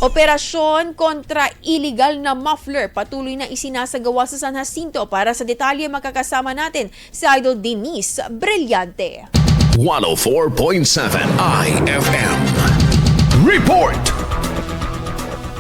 Operasyon kontra illegal na muffler patuloy na isinasagawa sa San Jacinto. Para sa detalye, makakasama natin si Idol Denise Brillante. 104.7 IFM Report!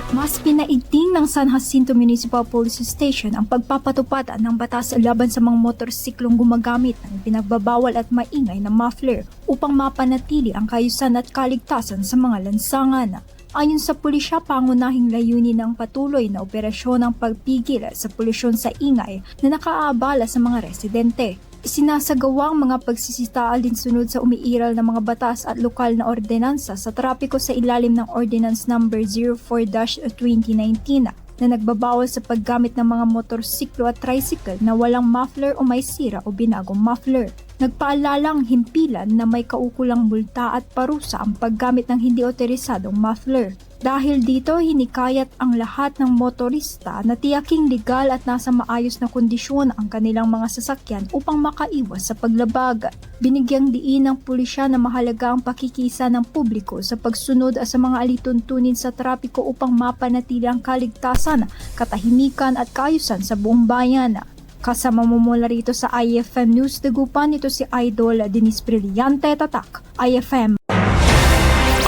Mas pinaigting ng San Jacinto Municipal Police Station ang pagpapatupad ng batas laban sa mga motorsiklong gumagamit ng pinagbabawal at maingay na muffler upang mapanatili ang kaayusan at kaligtasan sa mga lansangan. Ayon sa pulisya, pangunahing layunin ng patuloy na operasyon ng pagpigil sa polusyon sa ingay na nakaaabala sa mga residente. Isinasagawa ang mga pagsisita alinsunod sa umiiral na mga batas at lokal na ordinansa sa trapiko sa ilalim ng Ordinance No. 04-2019 na nagbabawal sa paggamit ng mga motorsiklo at tricycle na walang muffler o may sira o binagong muffler. Nagpaalalang himpilan na may kaukulang multa at parusa ang paggamit ng hindi otorisadong muffler. Dahil dito, hinikayat ang lahat ng motorista na tiyaking legal at nasa maayos na kondisyon ang kanilang mga sasakyan upang makaiwas sa paglabag. Binigyang diin ng pulisya na mahalaga ang pakikisa ng publiko sa pagsunod sa mga alituntunin sa trapiko upang mapanatili ang kaligtasan, katahimikan at kaayusan sa buong bayan. Kasama mo mula rito sa IFM News Dagupan, ito si Idol Denise Brillante, Tatak, IFM.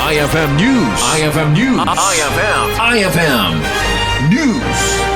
IFM News. IFM News. IFM News.